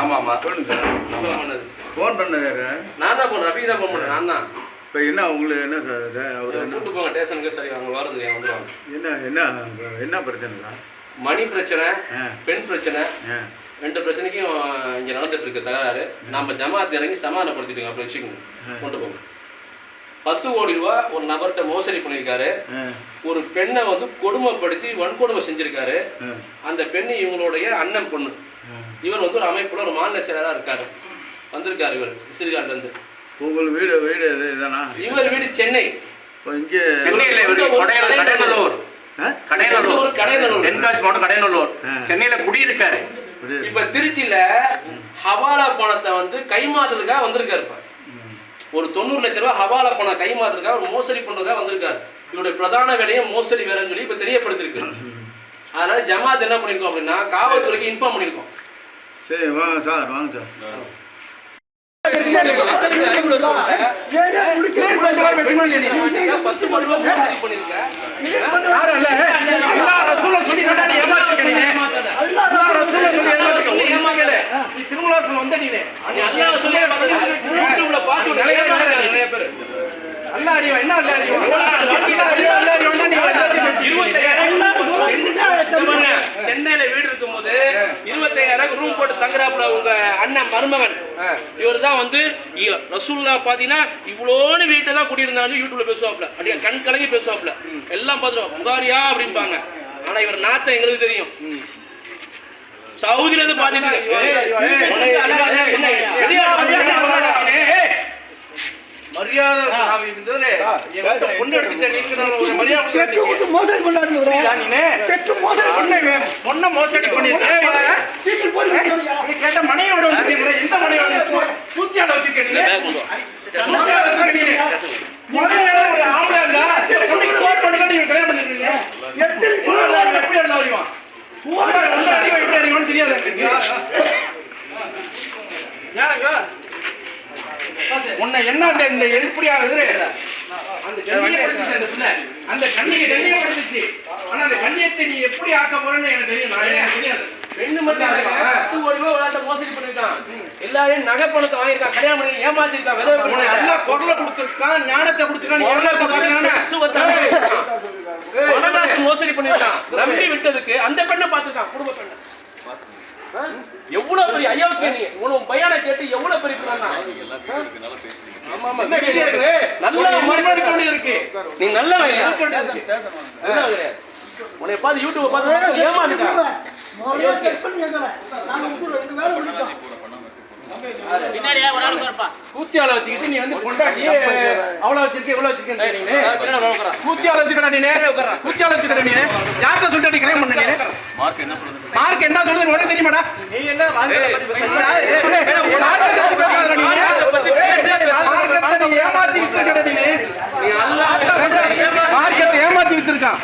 ஆமா ஆமா ஃபோன் பண்ணது நான் தான் போன் ரஃபி தான் போன் பண்ணேன் நான் தான். இப்போ என்ன உங்களுக்கு என்ன அவர் கூப்பிட்டு போங்க ஸ்டேஷனுக்கு. சரி அவங்க வரது வந்துடுவாங்க. என்ன பிரச்சனைங்களா? மணி பிரச்சனை, பெண் பிரச்சனை, 2 பிரச்சனைக்கும் இங்கே நடந்துட்டு இருக்கு தகராறு. நம்ம ஜமாத் இறங்கி சமாதானப்படுத்திட்டுங்க. அப்படி வச்சுக்கோங்க, கொண்டு போங்க. 10 கோடி ரூபா ஒரு நபர்கிட்ட மோசடி பண்ணியிருக்காரு. ஒரு பெண்ணை வந்து கொடுமைப்படுத்தி வன்கொடுமை செஞ்சிருக்காரு. அந்த பெண்ணு இவங்களுடைய அண்ணன் பொண்ணு. இவர் வந்து ஒரு அமைப்புல ஒரு மாநில செயலராக இருக்காரு. வந்திருக்காரு இவர் சிறுகாட்டிலேருந்து. உங்கள் வீடு இதுதானா? இவர் வீடு சென்னை. இங்கே தென்காசி மாவட்டம் கடையநல்லூர் சென்னையில குடியிருக்காரு. இப்ப திருச்சியில ஹவாலா பணத்தை வந்து கைமாத்துறதுக்காக வந்திருக்காரு. இப்ப ஒரு 90 லட்சம் ரூபாய் ஹவாலா பணம் கைமாத்துறதுக்காக ஒரு மோசடி பண்றதுக்காக வந்திருக்காரு. இவருடைய பிரதான வேலையை மோசடி வேலைன்னு சொல்லி இப்ப தெரியப்படுத்திருக்கு. அதனால ஜமாத் என்ன பண்ணிருக்கோம் அப்படின்னா காவல்துறைக்கு இன்ஃபார்ம் பண்ணிருக்கோம். சரி வாங்க சார், வாங்க சார். சென்னையில வீடு இருக்கும் போது 25,000 ரூம் போட்டு தங்குறாப்புல உங்க அண்ணன் மருமகன். இவர் தான் வந்து ரசூல்லா பாத்தீங்கன்னா இவ்வளோன்னு வீட்டை தான் குடியிருந்தாங்க. யூடியூப்ல பேசுவாப்ல, அப்படியே கண் கலங்கி பேசுவாப்ல. எல்லாம் பார்த்துருவோம் புகாரியா அப்படிம்பாங்க. ஆனா இவர் நாத்தம் எங்களுக்கு தெரியும். சவுதியில இருந்து பாத்துட்டு மரியாதை பொண்ணு எடுத்துட்டு பொண்ணை மோசடி பண்ணிட்டு கேட்ட மனையோட எந்த மனையோட பூத்தியாட வச்சிருக்கீங்க? ஒரு ஆம்பளை இருந்தா நீங்க கல்யாணம் பண்ணிருக்கீங்க. எப்படி இருந்தா அறிவான் எப்படி அறிவான்னு தெரியாது. உன்னை என்ன இந்த எழுப்படியாகுது அந்த கண்ணியை கண்ணியப்படுத்துச்சு. ஆனா அந்த கண்ணியத்தை நீ எப்படி ஆக்க போறன்னு எனக்கு தெரியும். நான் தெரியாது. பெண்ணு மட்டும் 10 கோடி ரூபாய் விளையாட்ட மோசடி பண்ணிருக்கான். எல்லாரையும் நகை பணத்தை வாங்கியிருக்கான், கல்யாணம் பண்ணி ஏமாத்திருக்கான். நல்லா குரலை கொடுத்துருக்கான், ஞானத்தை கொடுத்துருக்கான். மோசடி பண்ணிருக்கான். நம்பி விட்டதுக்கு அந்த பெண்ணை பார்த்துருக்கான், குடும்ப பெண்ணை. எவ்வளவு பெரிய அயோக்கிய நீ! உனக்கு பையனை கேட்டு எவ்வளவு பெரிய இருக்கு. நீ நல்ல உன்னை பார்த்து யூடியூப் பார்த்து ஏமாந்துட்டான். கூத்தியால வச்சுக்கிட்டு நீ வந்து கொண்டாடி அவ்வளவு வச்சிருக்க இவ்வளவு வச்சிருக்க. கூத்தியால வச்சுக்கடா நீ, கூத்தியால வச்சுக்கடா நீ. யார்கிட்ட சொல்லிட்டு கிரைம் பண்ண நீ? மார்க் என்ன சொல்றது உனக்கு தெரியுமாடா? நீ என்ன ஏமாத்தி வித்துருக்கடா நீ. மார்க்கெட் ஏமாத்தி வித்துருக்கான்.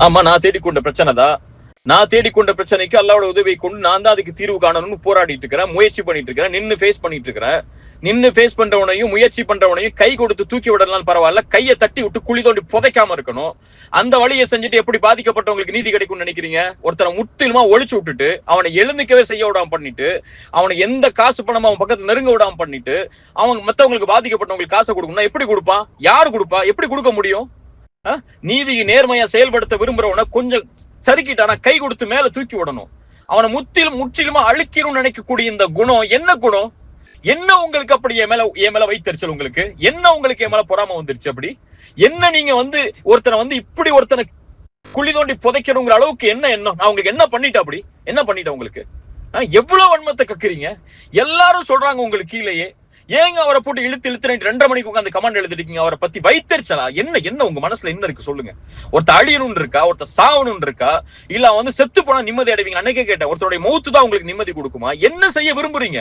ஆமா, நான் தேடிக்கொண்ட பிரச்சனை தான். நான் தேடிக்கொண்ட பிரச்சனைக்கு அல்லாவோட உதவியை கொண்டு நான் தான் அதுக்கு தீர்வு காணணும்னு போராடிட்டு இருக்கிறேன், முயற்சி பண்ணிட்டு இருக்கிறேன், நின்று ஃபேஸ் பண்ணிட்டு இருக்கிறேன். நின்று ஃபேஸ் பண்றவனையும் முயற்சி பண்றவனையும் கை கொடுத்து தூக்கி விடலாம் பரவாயில்ல, கையை தட்டி விட்டு குழி தோண்டி புதைக்காம இருக்கணும். அந்த வழியை செஞ்சுட்டு எப்படி பாதிக்கப்பட்டவங்களுக்கு நீதி கிடைக்கும்னு நினைக்கிறீங்க? ஒருத்தரை முற்றிலுமா ஒழிச்சு விட்டுட்டு அவனை எழுந்துக்கவே செய்ய விடாம பண்ணிட்டு அவனை எந்த காசு பணமா அவன் பக்கத்துல நெருங்க விடாம பண்ணிட்டு அவன் மத்தவங்களுக்கு பாதிக்கப்பட்டவங்களுக்கு காசை கொடுக்கணும்னா எப்படி கொடுப்பான்? யாரு கொடுப்பா? எப்படி கொடுக்க முடியும்? நீதியை நேர்மையா செயல்படுத்த விரும்புறவனை கொஞ்சம் சறுக்கிட்டானா கை கொடுத்து மேல தூக்கி விடணும். அவனை முற்றிலுமா அழிக்கணும்னு நினைக்கக்கூடிய இந்த குணம் என்ன குணம்? என்ன உங்களுக்கு அப்படி என் மேல வைத்தறிச்சல்? உங்களுக்கு என்ன? உங்களுக்கு என் மேல பொறாம வந்துருச்சு? அப்படி என்ன? நீங்க வந்து ஒருத்தனை வந்து இப்படி ஒருத்தனை குழி தோண்டி புதைக்கணுங்கிற அளவுக்கு என்ன எண்ணம்? நான் உங்களுக்கு என்ன பண்ணிட்டேன்? அப்படி என்ன பண்ணிட்டேன் உங்களுக்கு? எவ்வளவு வன்மத்தை கக்குறீங்க? எல்லாரும் சொல்றாங்க உங்களுக்கு கீழேயே. ஏங்க அவரை போட்டு இழுத்து 2:30 மணிக்கு உட்காந்து கமெண்ட் எழுதிருக்கீங்க? அவரை பத்தி வைத்தறிச்சலா? என்ன உங்க மனசுல என்ன இருக்கு சொல்லுங்க. ஒருத்த அழியணும்னு இருக்கா? ஒருத்த சாவணும்னு இருக்கா? இல்ல வந்து செத்து போனா நிம்மதி அடைவீங்க? அன்னைக்கே கேட்டேன், ஒருத்தருடைய மௌத்து தான் உங்களுக்கு நிம்மதி கொடுக்குமா? என்ன செய்ய விரும்புறீங்க?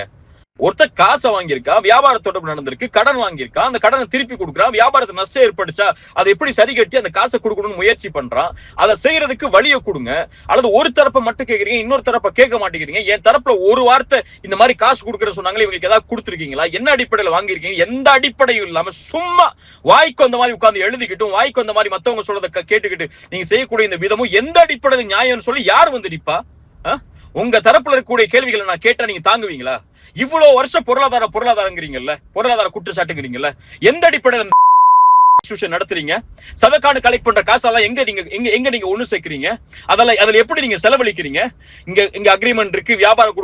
ஒருத்தர் காசை வாங்கியிருக்கா, வியாபார தொடர்பு நடந்திருக்கு, கடன் வாங்கியிருக்கா, அந்த கடனை திருப்பி கொடுக்குறான், வியாபாரத்துக்கு நஷ்டம் ஏற்பட்டுச்சா அதை எப்படி சரி கட்டி அந்த காசை கொடுக்கணும்னு முயற்சி பண்றான். அதை செய்யறதுக்கு வழியை கொடுங்க. அல்லது ஒரு தரப்பை மட்டும் கேட்கறீங்க, இன்னொரு தரப்பை கேட்க மாட்டேங்கிறீங்க. என் தரப்புல ஒரு வார்த்தை இந்த மாதிரி காசு கொடுக்குற சொன்னாங்களே, இவங்களுக்கு ஏதாவது கொடுத்துருக்கீங்களா, என்ன அடிப்படையில் வாங்கியிருக்கீங்க, எந்த அடிப்படையும் இல்லாம சும்மா வாய்க்கு அந்த மாதிரி உட்கார்ந்து எழுதிக்கிட்டும் வாய்க்கு அந்த மாதிரி மத்தவங்க சொல்றதை கேட்டுக்கிட்டு நீங்க செய்யக்கூடிய இந்த விதமும் எந்த அடிப்படையில் நியாயம்னு சொல்லி யார் வந்து நிப்பா? உங்க தரப்புல இருக்கக்கூடிய கேள்விகளை நான் கேட்டா நீங்க தாங்குவீங்களா? இவ்வளவு வருஷம் பொருளாதாரங்கிறீங்கல்ல, பொருளாதார குற்றச்சாட்டுங்கிறீங்கல்ல, எந்த அடிப்படையில் நடத்துறீங்க? சதக்கான கலெக்ட் பண்ற காசெல்லாம் எங்க நீங்க ஒண்ணு சேர்க்கிறீங்க? அதுல எப்படி நீங்க செலவழிக்கிறீங்க? இங்க அக்ரிமெண்ட் இருக்கு, வியாபாரம்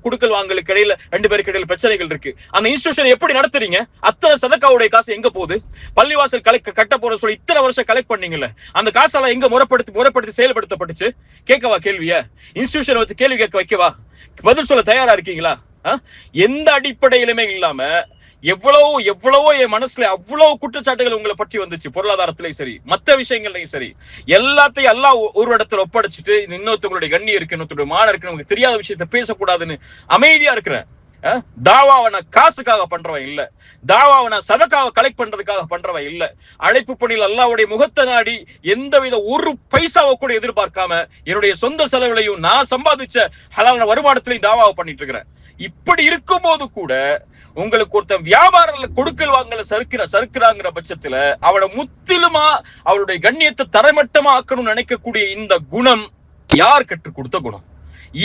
கொடுக்கல் வாங்கலுக்கு இடையில 2 பேருக்கு இடையில பிரச்சனைகள் இருக்கு. அந்த இன்ஸ்டிடியூஷன் எப்படி நடத்துறீங்க? அத்தனை சதக்காவுடைய காசு எங்க போகுது? பள்ளிவாசல் கட்ட போற சொல்லி இத்தனை வருஷம் கலெக்ட் பண்ணீங்கல்ல, அந்த காசெல்லாம் எங்க முறைப்படுத்தி செயல்படுத்தப்பட்டுச்சு? கேட்கவா கேள்விய? இன்ஸ்டிடியூஷன் வச்சு கேள்வி கேட்க வைக்கவா? பதில் சொல்ல தயாரா இருக்கீங்களா? எந்த அடிப்படையிலுமே இல்லாம எவ்வளவோ என் மனசுல அவ்வளவு குற்றச்சாட்டுகள் உங்களை பற்றி வந்துச்சு. பொருளாதாரத்திலையும் சரி, மத்த விஷயங்கள்லயும் சரி, எல்லாத்தையும் எல்லாம் ஒரு இடத்துல ஒப்படைச்சிட்டு இன்னொருத்தவங்களுடைய கண்ணி இருக்கு, இன்னொருத்தருடைய மான இருக்கு, நமக்கு தெரியாத விஷயத்த பேசக்கூடாதுன்னு அமைதியா இருக்கிறேன். தாவாவை நான் காசுக்காக பண்றவன் இல்ல, தாவாவை நான் சதக்காவை கலெக்ட் பண்றதுக்காக பண்றவன் இல்ல. அழைப்பு பணியில் அல்லாஹ்வுடைய முகத்தை நாடி எந்தவித ஒரு பைசாவை கூட எதிர்பார்க்காம என்னுடைய சொந்த செலவுலையும் நான் சம்பாதிச்ச ஹலாலான வருமானத்திலையும் தாவாவை பண்ணிட்டு இருக்கிறேன். இப்படி இருக்கும் போது கூட உங்களுக்கு ஒருத்தன் வியாபாரத்துல கொடுக்கல் வாங்கல சறுக்கிறாங்கிற பட்சத்துல அவளை முற்றிலுமா அவளுடைய கண்ணியத்தை தரைமட்டமா ஆக்கணும்னு நினைக்கக்கூடிய இந்த குணம் யார் கற்றுக் கொடுத்த குணம்?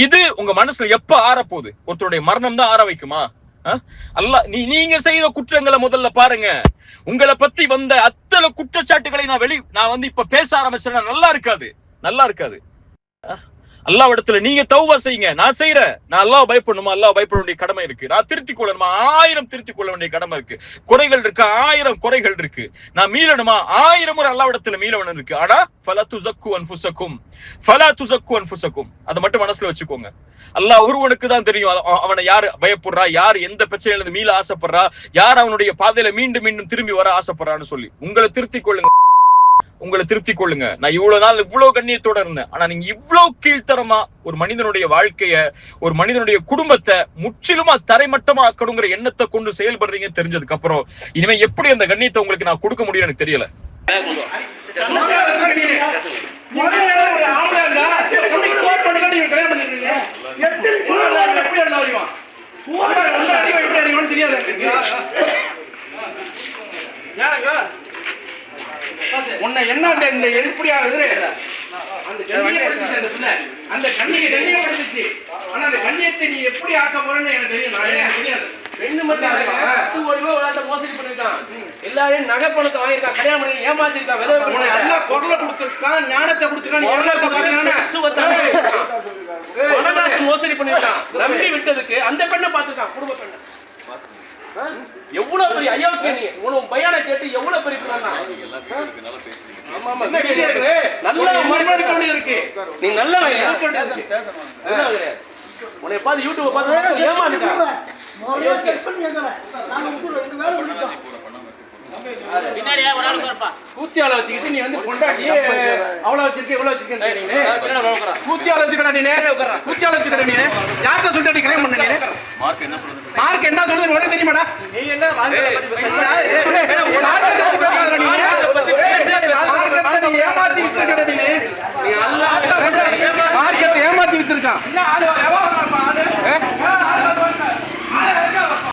இது உங்க மனசுல எப்ப ஆறப்போகுது? ஒருத்தருடைய மரணம் தான் ஆற வைக்குமா? அல்லாஹ் நீங்க செய்த குற்றங்களை முதல்ல பாருங்க. உங்களை பத்தி வந்த அத்தனை குற்றச்சாட்டுகளை நான் வந்து இப்ப பேச ஆரம்பிச்சேன்னா நல்லா இருக்காது. அல்லாஹ்விடத்துல நீங்க தௌபா செய்யுங்க. நான் செய்யறேன், நான் அல்லாஹ் பயப்படணுமா? அல்லாஹ் பயப்பட வேண்டிய கடமை இருக்கு. நான் திருத்திக் கொள்ளணுமா? 1000 திருத்திக் கொள்ள வேண்டிய கடமை இருக்கு. குறைகள் இருக்கு, 1000 குறைகள் இருக்கு. நான் மீளணுமா? 1000 முறை அல்லாஹ்விடத்துல மீளவணும் இருக்கு. ஆனா ஃபலா துஸக்கு அன்ஃபுஸக்கும் அதை மட்டும் மனசுல வச்சுக்கோங்க. அல்லாஹ் ஒருவனுக்கு தான் தெரியும் அவனை யார் பயப்படுறா, யார் எந்த பிரச்சனையில இருந்து மீள ஆசைப்படுறா, யார் அவனுடைய பாதையில மீண்டும் திரும்பி வர ஆசைப்படுறான்னு சொல்லி உங்களை திருத்திக் கொள்ளுங்க. நான் இவ்வளவு நாள் இவ்வளவு கண்ணியத்தோட இருந்தேன். ஆனா நீங்க இவ்வளவு கீழ்த்தரமா ஒரு மனிதனுடைய வாழ்க்கைய, ஒரு மனிதனுடைய குடும்பத்தை முற்றிலுமா தரைமட்டமா ஆக்கணுங்கிற எண்ணத்தை கொண்டு செயல்படுறீங்க தெரிஞ்சதுக்கு அப்புறம் இனிமே எப்படி அந்த கண்ணியத்தை உங்களுக்கு நான் கொடுக்க முடியும் எனக்கு தெரியல. உன்னை என்ன இந்த எப்படியா அந்த கண்ணியை கண்ணியப்படுத்துச்சு. ஆனா அந்த கண்ணியத்தை நீ எப்படி ஆக்க போறேன்னு எனக்கு தெரியாது. பெண்ணு மட்டும் 10 கோடி ரூபாய் விளையாட்ட மோசடி பண்ணிருக்கான். எல்லாரையும் நகை பணத்தை வாங்கியிருக்கான், கல்யாணம் பண்ணி ஏமாத்திருக்கான், நல்லா குரலை கொடுத்துருக்கான், ஞானத்தை கொடுத்துருக்கான், மோசடி பண்ணிருக்கான். நம்பி விட்டதுக்கு அந்த பெண்ணை பார்த்துருக்கான், குடும்ப பெண்ணை. எவ்வளவு பெரிய அயோக்கிய நீ! உன் பையனை கேட்டு எவ்வளவு பெரிய இருக்கு. நீ நல்ல உன்னை பார்த்து யூடியூப் பார்த்து ஏமாந்துட்டான். கூத்தியால வச்சுக்கிட்டு நீ வந்து கொண்டாடி அவ்வளவு வச்சிருக்க இவ்வளவு வச்சிருக்க கூத்தியால வச்சுக்கடா நீ கூத்தியால வச்சுக்கடா நீ யார்கிட்ட சொல்லிட்டு கல்யாணம் பண்ண நீ மார்க் என்ன சொல்றது உடனே தெரியுமாடா? நீ என்ன ஏமாத்தி வித்துருக்கா நீ மார்க்கெட்டை ஏமாத்தி வித்துருக்கான்.